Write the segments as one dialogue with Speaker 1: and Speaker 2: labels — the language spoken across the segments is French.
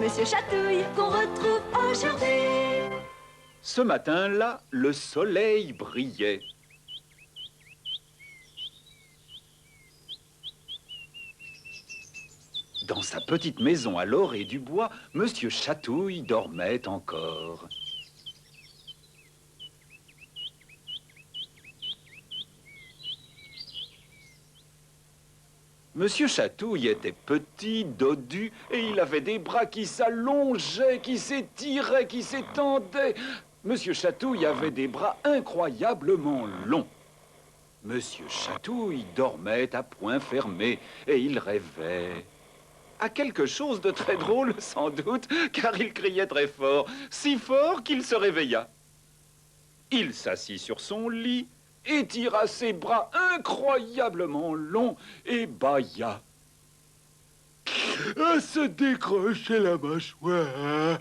Speaker 1: Monsieur Chatouille qu'on retrouve aujourd'hui.
Speaker 2: Ce matin-là, le soleil brillait. Dans sa petite maison à l'orée du bois, Monsieur Chatouille dormait encore. Monsieur Chatouille était petit, dodu, et il avait des bras qui s'allongeaient, qui s'étiraient, qui s'étendaient. Monsieur Chatouille avait des bras incroyablement longs. Monsieur Chatouille dormait à poings fermés, et il rêvait à quelque chose de très drôle, sans doute, car il criait très fort, si fort qu'il se réveilla. Il s'assit sur son lit, étira ses bras incroyablement longs et bâilla. À se décrocher la mâchoire.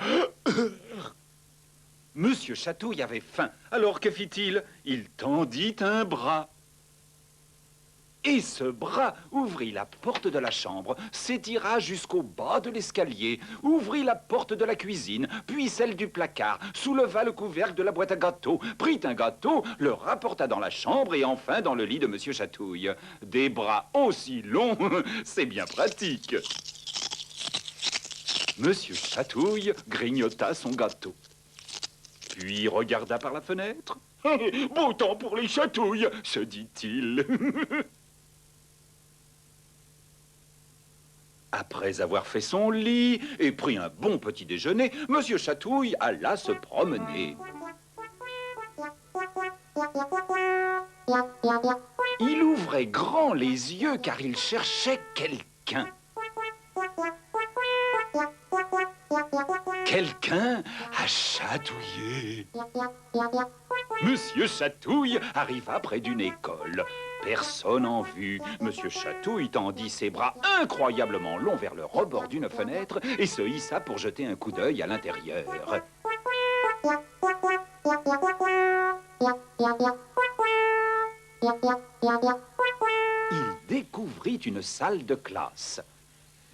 Speaker 2: Monsieur Chatouille avait faim. Alors que fit-il? Il tendit un bras. Et ce bras ouvrit la porte de la chambre, s'étira jusqu'au bas de l'escalier, ouvrit la porte de la cuisine, puis celle du placard, souleva le couvercle de la boîte à gâteaux, prit un gâteau, le rapporta dans la chambre et enfin dans le lit de Monsieur Chatouille. Des bras aussi longs, c'est bien pratique. Monsieur Chatouille grignota son gâteau, puis regarda par la fenêtre. « Beau temps pour les chatouilles !» se dit-il. Après avoir fait son lit et pris un bon petit déjeuner, Monsieur Chatouille alla se promener. Il ouvrait grand les yeux car il cherchait quelqu'un. Quelqu'un à chatouiller. Monsieur Chatouille arriva près d'une école. Personne en vue. Monsieur Chatouille tendit ses bras incroyablement longs vers le rebord d'une fenêtre et se hissa pour jeter un coup d'œil à l'intérieur. Il découvrit une salle de classe.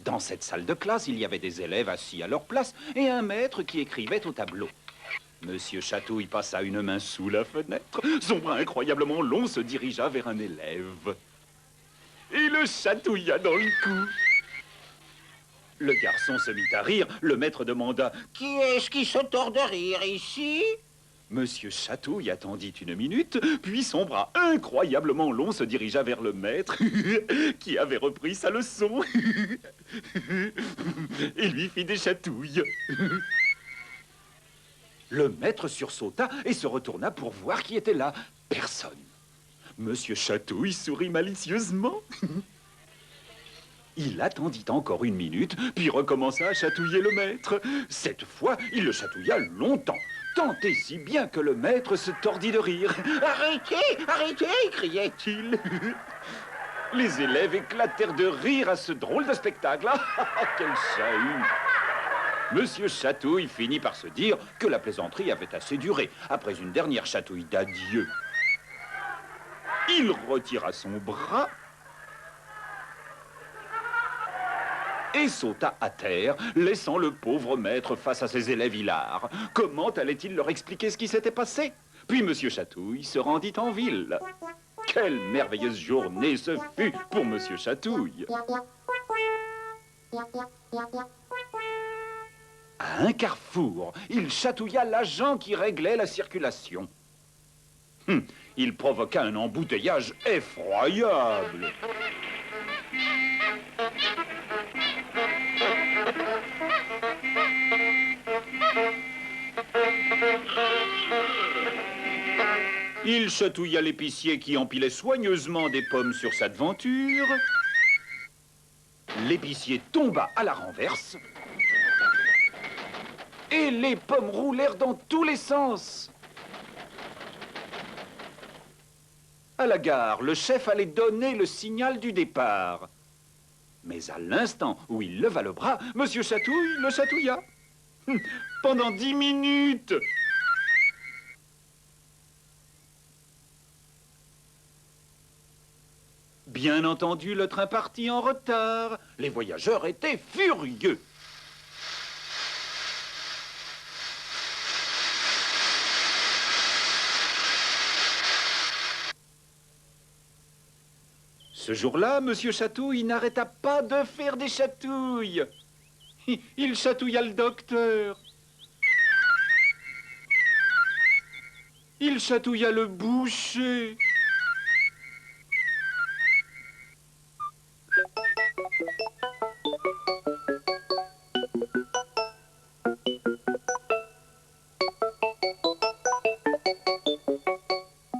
Speaker 2: Dans cette salle de classe, il y avait des élèves assis à leur place et un maître qui écrivait au tableau. Monsieur Chatouille passa une main sous la fenêtre. Son bras incroyablement long se dirigea vers un élève. Et le chatouilla dans le cou. Le garçon se mit à rire. Le maître demanda « Qui est-ce qui se tord de rire ici ?» Monsieur Chatouille attendit une minute, puis son bras incroyablement long se dirigea vers le maître, qui avait repris sa leçon, et lui fit des chatouilles. Le maître sursauta et se retourna pour voir qui était là. Personne. Monsieur Chatouille sourit malicieusement. Il attendit encore une minute, puis recommença à chatouiller le maître. Cette fois, il le chatouilla longtemps, tant et si bien que le maître se tordit de rire. « Arrêtez, arrêtez !» criait-il. Les élèves éclatèrent de rire à ce drôle de spectacle. Quel chahut! Monsieur Chatouille finit par se dire que la plaisanterie avait assez duré. Après une dernière chatouille d'adieu, il retira son bras et sauta à terre, laissant le pauvre maître face à ses élèves hilars. Comment allait-il leur expliquer ce qui s'était passé? Puis Monsieur Chatouille se rendit en ville. Quelle merveilleuse journée ce fut pour Monsieur Chatouille! À un carrefour, il chatouilla l'agent qui réglait la circulation. Il provoqua un embouteillage effroyable. Il chatouilla l'épicier qui empilait soigneusement des pommes sur sa devanture. L'épicier tomba à la renverse. Et les pommes roulèrent dans tous les sens. À la gare, le chef allait donner le signal du départ. Mais à l'instant où il leva le bras, Monsieur Chatouille le chatouilla. Pendant 10 minutes. Bien entendu, le train partit en retard. Les voyageurs étaient furieux. Ce jour-là, Monsieur Chatouille n'arrêta pas de faire des chatouilles. Il chatouilla le docteur. Il chatouilla le boucher.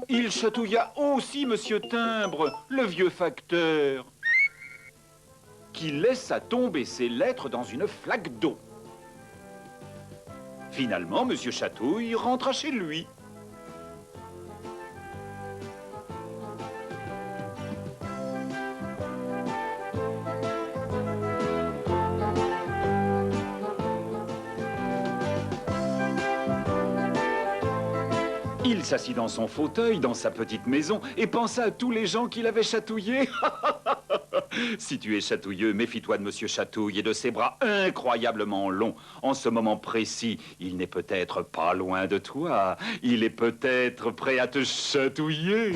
Speaker 2: Il chatouilla aussi Monsieur Timbre, le vieux facteur, qui laissa tomber ses lettres dans une flaque d'eau. Finalement, Monsieur Chatouille rentra chez lui. Il s'assit dans son fauteuil, dans sa petite maison, et pensa à tous les gens qu'il avait chatouillés. Si tu es chatouilleux, méfie-toi de Monsieur Chatouille et de ses bras incroyablement longs. En ce moment précis, il n'est peut-être pas loin de toi. Il est peut-être prêt à te chatouiller.